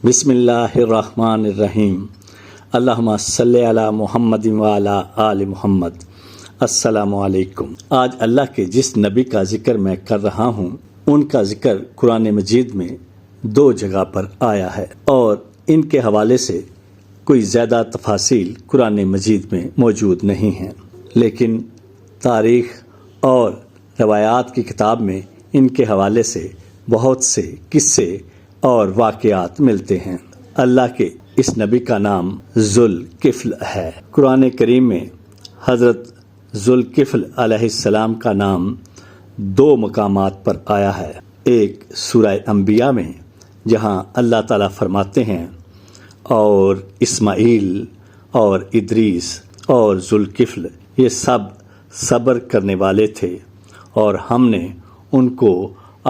بسم اللہ الرحمن الرحیم۔ اللہم صلی علی محمد وعلی آل محمد۔ السلام علیکم۔ آج اللہ کے جس نبی کا ذکر میں کر رہا ہوں ان کا ذکر قرآن مجید میں 2 جگہ پر آیا ہے اور ان کے حوالے سے کوئی زیادہ تفاصیل قرآن مجید میں موجود نہیں ہیں، لیکن تاریخ اور روایات کی کتاب میں ان کے حوالے سے بہت سے قصے اور واقعات ملتے ہیں۔ اللہ کے اس نبی کا نام ذوالکفل ہے۔ قرآن کریم میں حضرت ذوالکفل علیہ السلام کا نام 2 مقامات پر آیا ہے۔ ایک سورہ انبیاء میں جہاں اللہ تعالیٰ فرماتے ہیں اور اسماعیل اور ادریس اور ذوالکفل یہ سب صبر کرنے والے تھے اور ہم نے ان کو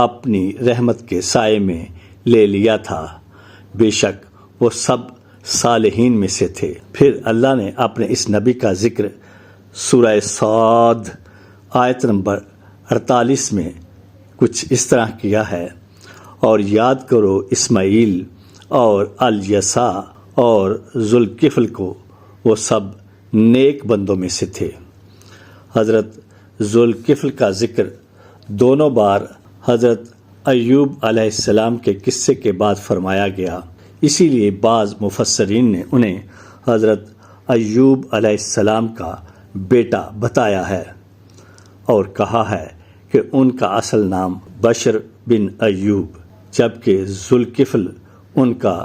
اپنی رحمت کے سائے میں لے لیا تھا، بے شک وہ سب صالحین میں سے تھے۔ پھر اللہ نے اپنے اس نبی کا ذکر سورہ صاد آیت نمبر 48 میں کچھ اس طرح کیا ہے، اور یاد کرو اسماعیل اور الیسع اور ذوالکفل کو، وہ سب نیک بندوں میں سے تھے۔ حضرت ذوالکفل کا ذکر دونوں بار حضرت ایوب علیہ السلام کے قصے کے بعد فرمایا گیا، اسی لیے بعض مفسرین نے انہیں حضرت ایوب علیہ السلام کا بیٹا بتایا ہے اور کہا ہے کہ ان کا اصل نام بشر بن ایوب، جبکہ ذوالکفل ان کا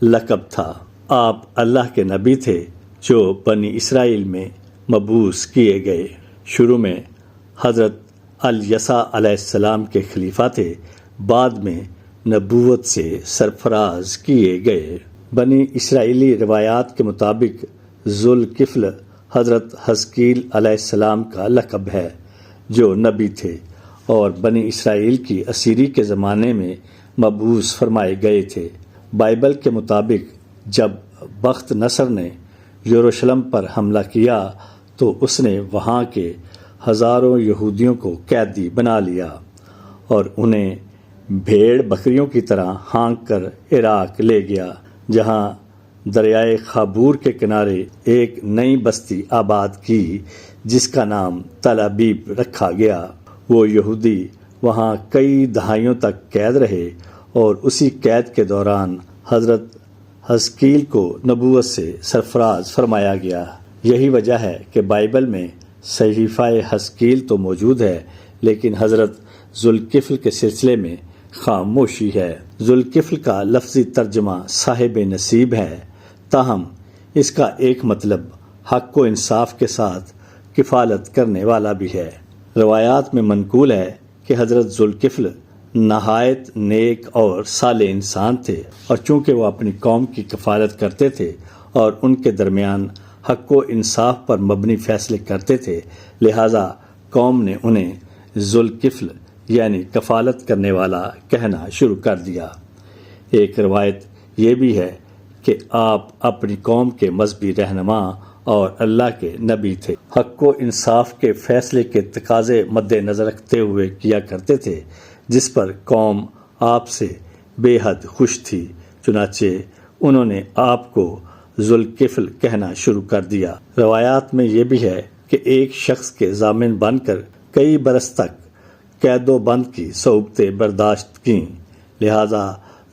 لقب تھا۔ آپ اللہ کے نبی تھے جو بنی اسرائیل میں مبعوث کیے گئے۔ شروع میں حضرت الیسع علیہ السلام کے خلیفہ تھے، بعد میں نبوت سے سرفراز کیے گئے۔ بنی اسرائیلی روایات کے مطابق ذوالکفل حضرت حزقیل علیہ السلام کا لقب ہے جو نبی تھے اور بنی اسرائیل کی اسیری کے زمانے میں مبعوث فرمائے گئے تھے۔ بائبل کے مطابق جب بخت نصر نے یروشلم پر حملہ کیا تو اس نے وہاں کے ہزاروں یہودیوں کو قیدی بنا لیا اور انہیں بھیڑ بکریوں کی طرح ہانک کر عراق لے گیا، جہاں دریائے خابور کے کنارے ایک نئی بستی آباد کی جس کا نام تل ابیب رکھا گیا۔ وہ یہودی وہاں کئی دہائیوں تک قید رہے اور اسی قید کے دوران حضرت حزقیل کو نبوت سے سرفراز فرمایا گیا۔ یہی وجہ ہے کہ بائبل میں صحیفہ حزقیل تو موجود ہے لیکن حضرت ذوالکفل کے سلسلے میں خاموشی ہے۔ ذوالکفل کا لفظی ترجمہ صاحب نصیب ہے، تاہم اس کا ایک مطلب حق و انصاف کے ساتھ کفالت کرنے والا بھی ہے۔ روایات میں منقول ہے کہ حضرت ذوالکفل نہایت نیک اور صالح انسان تھے، اور چونکہ وہ اپنی قوم کی کفالت کرتے تھے اور ان کے درمیان حق و انصاف پر مبنی فیصلے کرتے تھے، لہٰذا قوم نے انہیں ذوالکفل یعنی کفالت کرنے والا کہنا شروع کر دیا۔ ایک روایت یہ بھی ہے کہ آپ اپنی قوم کے مذہبی رہنما اور اللہ کے نبی تھے، حق و انصاف کے فیصلے کے تقاضے مد نظر رکھتے ہوئے کیا کرتے تھے، جس پر قوم آپ سے بے حد خوش تھی، چنانچہ انہوں نے آپ کو ذوالکفل کہنا شروع کر دیا۔ روایات میں یہ بھی ہے کہ ایک شخص کے ضامن بن کر کئی برس تک قید و بند کی صعوبتیں برداشت کیں، لہذا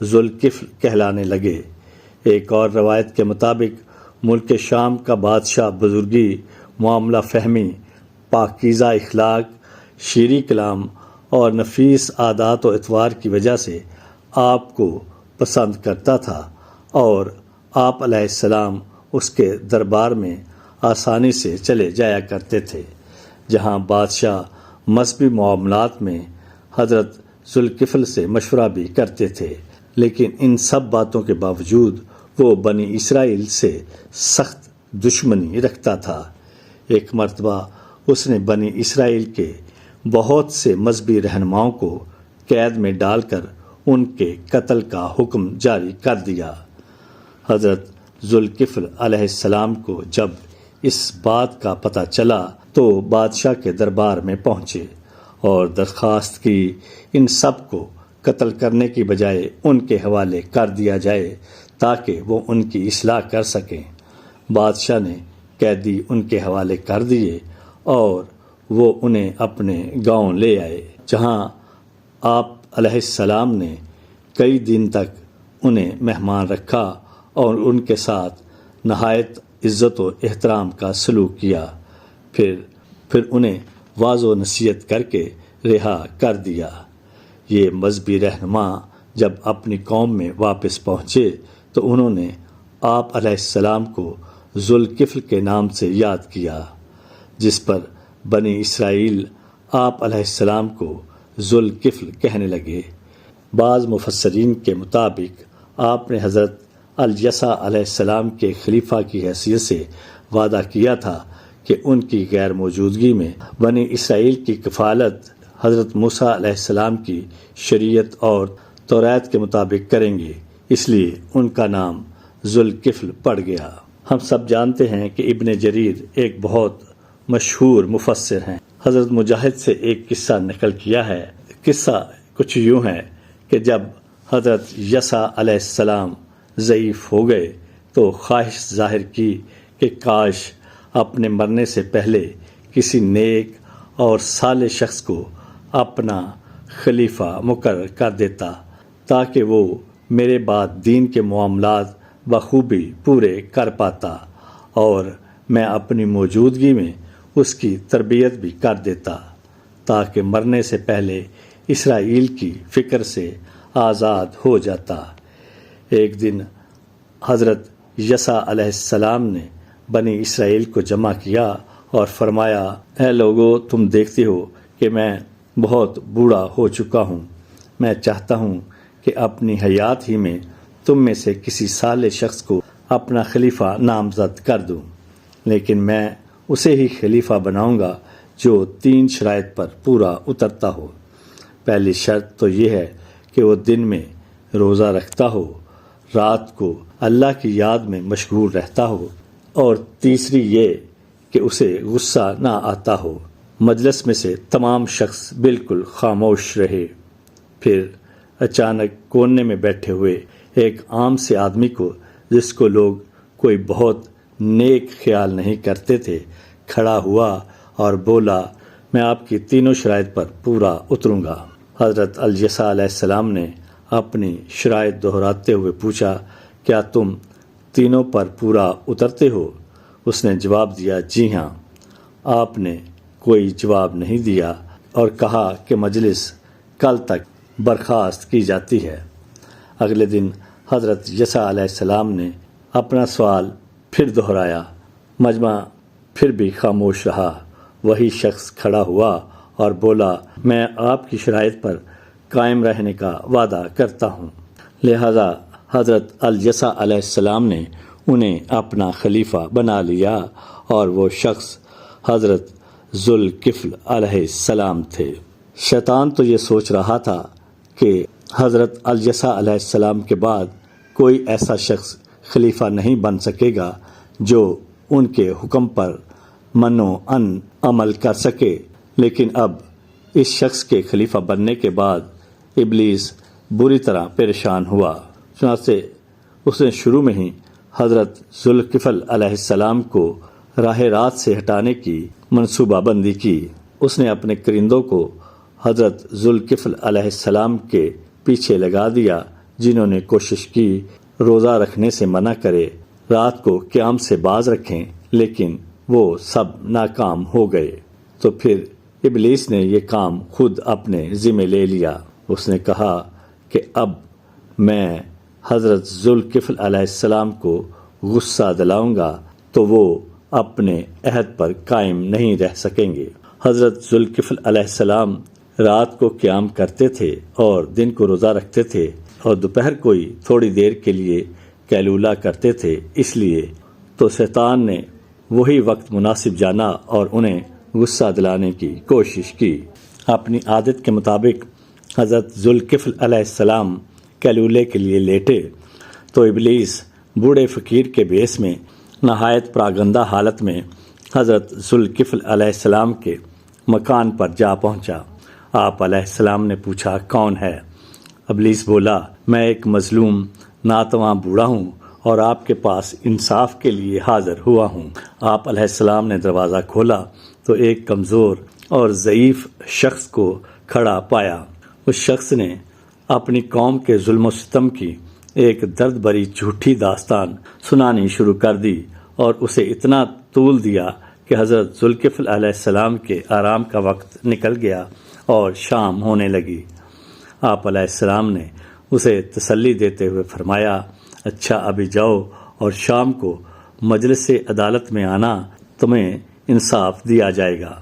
ذوالکفل کہلانے لگے۔ ایک اور روایت کے مطابق ملک شام کا بادشاہ بزرگی، معاملہ فہمی، پاکیزہ اخلاق، شیریں کلام اور نفیس عادات و اطوار کی وجہ سے آپ کو پسند کرتا تھا اور آپ علیہ السلام اس کے دربار میں آسانی سے چلے جایا کرتے تھے۔ جہاں بادشاہ مذہبی معاملات میں حضرت ذوالکفل سے مشورہ بھی کرتے تھے، لیکن ان سب باتوں کے باوجود وہ بنی اسرائیل سے سخت دشمنی رکھتا تھا۔ ایک مرتبہ اس نے بنی اسرائیل کے بہت سے مذہبی رہنماؤں کو قید میں ڈال کر ان کے قتل کا حکم جاری کر دیا۔ حضرت ذوالکفل علیہ السلام کو جب اس بات کا پتہ چلا تو بادشاہ کے دربار میں پہنچے اور درخواست کی ان سب کو قتل کرنے کی بجائے ان کے حوالے کر دیا جائے تاکہ وہ ان کی اصلاح کر سکیں۔ بادشاہ نے قیدی ان کے حوالے کر دیے اور وہ انہیں اپنے گاؤں لے آئے، جہاں آپ علیہ السلام نے کئی دن تک انہیں مہمان رکھا اور ان کے ساتھ نہایت عزت و احترام کا سلوک کیا۔ پھر انہیں واعظ و نصیحت کر کے رہا کر دیا۔ یہ مذہبی رہنما جب اپنی قوم میں واپس پہنچے تو انہوں نے آپ علیہ السلام کو ذوالکفل کے نام سے یاد کیا، جس پر بنی اسرائیل آپ علیہ السلام کو ذوالکفل کہنے لگے۔ بعض مفسرین کے مطابق آپ نے حضرت الیسع علیہ السلام کے خلیفہ کی حیثیت سے وعدہ کیا تھا کہ ان کی غیر موجودگی میں بنی اسرائیل کی کفالت حضرت موسیٰ علیہ السلام کی شریعت اور توریت کے مطابق کریں گے، اس لیے ان کا نام ذوالکفل پڑ گیا۔ ہم سب جانتے ہیں کہ ابن جریر ایک بہت مشہور مفسر ہیں۔ حضرت مجاہد سے ایک قصہ نقل کیا ہے۔ قصہ کچھ یوں ہے کہ جب حضرت یسع علیہ السلام ضعیف ہو گئے تو خواہش ظاہر کی کہ کاش اپنے مرنے سے پہلے کسی نیک اور صالح شخص کو اپنا خلیفہ مقرر کر دیتا تاکہ وہ میرے بعد دین کے معاملات بخوبی پورے کر پاتا اور میں اپنی موجودگی میں اس کی تربیت بھی کر دیتا تاکہ مرنے سے پہلے اسرائیل کی فکر سے آزاد ہو جاتا۔ ایک دن حضرت یسع علیہ السلام نے بنی اسرائیل کو جمع کیا اور فرمایا، اے لوگو، تم دیکھتے ہو کہ میں بہت بوڑھا ہو چکا ہوں۔ میں چاہتا ہوں کہ اپنی حیات ہی میں تم میں سے کسی صالح شخص کو اپنا خلیفہ نامزد کر دوں، لیکن میں اسے ہی خلیفہ بناؤں گا جو 3 شرائط پر پورا اترتا ہو۔ پہلی شرط تو یہ ہے کہ وہ دن میں روزہ رکھتا ہو، رات کو اللہ کی یاد میں مشغول رہتا ہو، اور تیسری یہ کہ اسے غصہ نہ آتا ہو، مجلس میں سے تمام شخص بالکل خاموش رہے۔ پھر اچانک کونے میں بیٹھے ہوئے ایک عام سے آدمی کو، جس کو لوگ کوئی بہت نیک خیال نہیں کرتے تھے، کھڑا ہوا اور بولا، میں آپ کی 3 شرائط پر پورا اتروں گا۔ حضرت الیسع علیہ السلام نے اپنی شرائط دہراتے ہوئے پوچھا، کیا تم 3 پر پورا اترتے ہو؟ اس نے جواب دیا، جی ہاں۔ آپ نے کوئی جواب نہیں دیا اور کہا کہ مجلس کل تک برخاست کی جاتی ہے۔ اگلے دن حضرت یسع علیہ السلام نے اپنا سوال پھر دہرایا، مجمع پھر بھی خاموش رہا۔ وہی شخص کھڑا ہوا اور بولا، میں آپ کی شرائط پر قائم رہنے کا وعدہ کرتا ہوں۔ لہذا حضرت الیسع علیہ السلام نے انہیں اپنا خلیفہ بنا لیا اور وہ شخص حضرت ذوالکفل علیہ السلام تھے۔ شیطان تو یہ سوچ رہا تھا کہ حضرت الیسع علیہ السلام کے بعد کوئی ایسا شخص خلیفہ نہیں بن سکے گا جو ان کے حکم پر منو ان عمل کر سکے، لیکن اب اس شخص کے خلیفہ بننے کے بعد ابلیس بری طرح پریشان ہوا۔ چنانچہ اس نے شروع میں ہی حضرت ذوالکفل علیہ السلام کو راہ راست سے ہٹانے کی منصوبہ بندی کی۔ اس نے اپنے کرندوں کو حضرت ذوالکفل علیہ السلام کے پیچھے لگا دیا، جنہوں نے کوشش کی روزہ رکھنے سے منع کرے، رات کو قیام سے باز رکھیں، لیکن وہ سب ناکام ہو گئے۔ تو پھر ابلیس نے یہ کام خود اپنے ذمہ لے لیا۔ اس نے کہا کہ اب میں حضرت ذوالکفل علیہ السلام کو غصہ دلاؤں گا تو وہ اپنے عہد پر قائم نہیں رہ سکیں گے۔ حضرت ذوالکفل علیہ السلام رات کو قیام کرتے تھے اور دن کو روزہ رکھتے تھے، اور دوپہر کو ہی تھوڑی دیر کے لیے قیلولہ کرتے تھے۔ اس لیے تو شیطان نے وہی وقت مناسب جانا اور انہیں غصہ دلانے کی کوشش کی۔ اپنی عادت کے مطابق حضرت ذوالکفل علیہ السلام قیلولے کے لیے لیٹے تو ابلیس بوڑھے فقیر کے بیس میں نہایت پراگندہ حالت میں حضرت ذوالکفل علیہ السلام کے مکان پر جا پہنچا۔ آپ علیہ السلام نے پوچھا، کون ہے؟ ابلیس بولا، میں ایک مظلوم ناتواں بوڑھا ہوں اور آپ کے پاس انصاف کے لیے حاضر ہوا ہوں۔ آپ علیہ السلام نے دروازہ کھولا تو ایک کمزور اور ضعیف شخص کو کھڑا پایا۔ اس شخص نے اپنی قوم کے ظلم و ستم کی ایک درد بھری جھوٹی داستان سنانی شروع کر دی اور اسے اتنا طول دیا کہ حضرت ذوالکفل علیہ السلام کے آرام کا وقت نکل گیا اور شام ہونے لگی۔ آپ علیہ السلام نے اسے تسلی دیتے ہوئے فرمایا، اچھا ابھی جاؤ اور شام کو مجلس عدالت میں آنا، تمہیں انصاف دیا جائے گا۔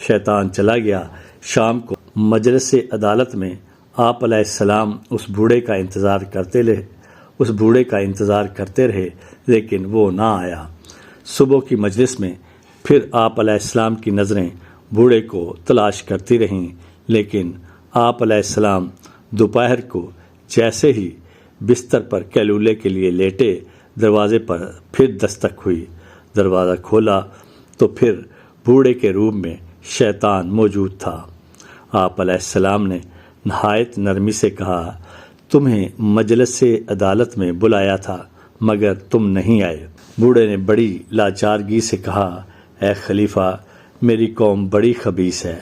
شیطان چلا گیا۔ شام کو مجلس عدالت میں آپ علیہ السلام اس بوڑھے کا انتظار کرتے رہے لیکن وہ نہ آیا۔ صبح کی مجلس میں پھر آپ علیہ السلام کی نظریں بوڑھے کو تلاش کرتی رہیں، لیکن آپ علیہ السلام دوپہر کو جیسے ہی بستر پر کیلولے کے لیے لیٹے، دروازے پر پھر دستک ہوئی۔ دروازہ کھولا تو پھر بوڑھے کے روم میں شیطان موجود تھا۔ آپ علیہ السلام نے نہایت نرمی سے کہا، تمہیں مجلس عدالت میں بلایا تھا مگر تم نہیں آئے۔ بوڑھے نے بڑی لاچارگی سے کہا، اے خلیفہ، میری قوم بڑی خبیث ہے۔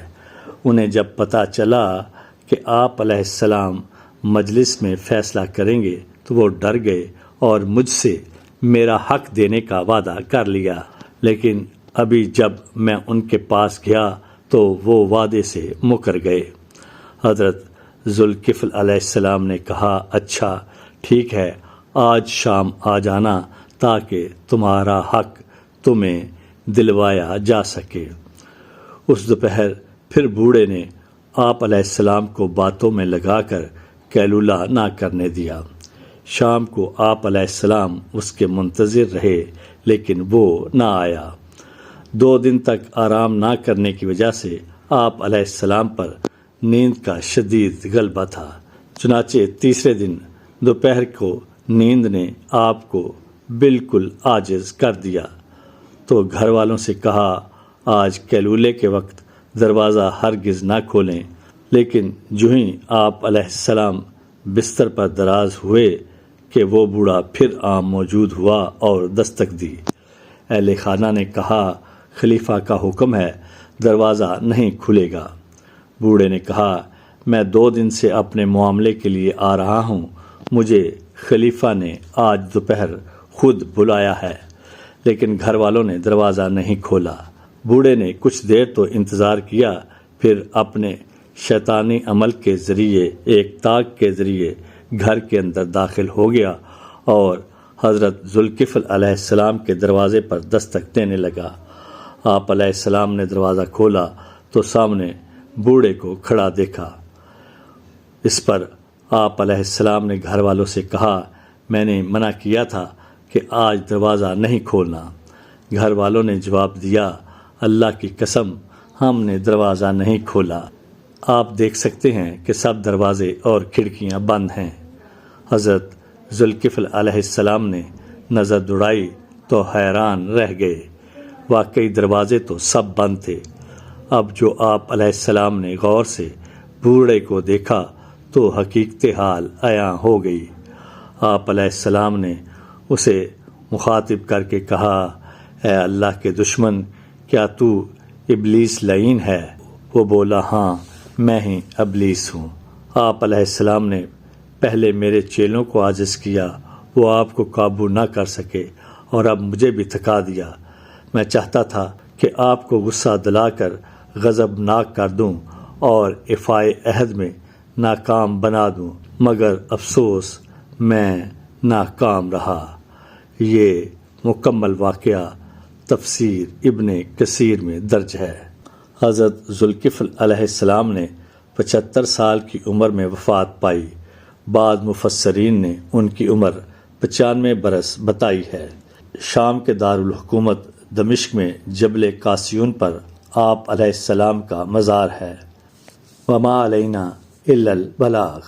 انہیں جب پتہ چلا کہ آپ علیہ السلام مجلس میں فیصلہ کریں گے تو وہ ڈر گئے اور مجھ سے میرا حق دینے کا وعدہ کر لیا، لیکن ابھی جب میں ان کے پاس گیا تو وہ وعدے سے مکر گئے۔ حضرت ذوالکفل علیہ السلام نے کہا، اچھا ٹھیک ہے، آج شام آ جانا تاکہ تمہارا حق تمہیں دلوایا جا سکے۔ اس دوپہر پھر بوڑھے نے آپ علیہ السلام کو باتوں میں لگا کر کیلولہ نہ کرنے دیا۔ شام کو آپ علیہ السلام اس کے منتظر رہے لیکن وہ نہ آیا۔ 2 دن تک آرام نہ کرنے کی وجہ سے آپ علیہ السلام پر نیند کا شدید غلبہ تھا۔ چنانچہ تیسرے دن دوپہر کو نیند نے آپ کو بالکل عاجز کر دیا تو گھر والوں سے کہا، آج کیلولے کے وقت دروازہ ہرگز نہ کھولیں، لیکن جو ہی آپ علیہ السلام بستر پر دراز ہوئے کہ وہ بوڑھا پھر موجود ہوا اور دستک دی۔ اہل خانہ نے کہا، خلیفہ کا حکم ہے، دروازہ نہیں کھلے گا۔ بوڑھے نے کہا، میں 2 دن سے اپنے معاملے کے لیے آ رہا ہوں، مجھے خلیفہ نے آج دوپہر خود بلایا ہے، لیکن گھر والوں نے دروازہ نہیں کھولا۔ بوڑھے نے کچھ دیر تو انتظار کیا، پھر اپنے شیطانی عمل کے ذریعے ایک تاک کے ذریعے گھر کے اندر داخل ہو گیا اور حضرت ذوالکفل علیہ السلام کے دروازے پر دستک دینے لگا۔ آپ علیہ السلام نے دروازہ کھولا تو سامنے بوڑھے کو کھڑا دیکھا۔ اس پر آپ علیہ السلام نے گھر والوں سے کہا، میں نے منع کیا تھا کہ آج دروازہ نہیں کھولنا۔ گھر والوں نے جواب دیا، اللہ کی قسم، ہم نے دروازہ نہیں کھولا۔ آپ دیکھ سکتے ہیں کہ سب دروازے اور کھڑکیاں بند ہیں۔ حضرت ذوالکفل علیہ السلام نے نظر دوڑائی تو حیران رہ گئے، واقعی دروازے تو سب بند تھے۔ اب جو آپ علیہ السلام نے غور سے بوڑھے کو دیکھا تو حقیقت حال عیاں ہو گئی۔ آپ علیہ السلام نے اسے مخاطب کر کے کہا، اے اللہ کے دشمن، کیا تو ابلیس لعین ہے؟ وہ بولا، ہاں میں ہی ابلیس ہوں۔ آپ علیہ السلام نے پہلے میرے چیلوں کو عاجز کیا، وہ آپ کو قابو نہ کر سکے اور اب مجھے بھی تھکا دیا۔ میں چاہتا تھا کہ آپ کو غصہ دلا کر غضبناک کر دوں اور ایفائے عہد میں ناکام بنا دوں، مگر افسوس میں ناکام رہا۔ یہ مکمل واقعہ تفسیر ابن کثیر میں درج ہے۔ حضرت ذوالکفل علیہ السلام نے 75 سال کی عمر میں وفات پائی۔ بعض مفسرین نے ان کی عمر 95 برس بتائی ہے۔ شام کے دارالحکومت دمشق میں جبل قاسیون پر آپ علیہ السلام کا مزار ہے۔ وما علینا الا البلاغ۔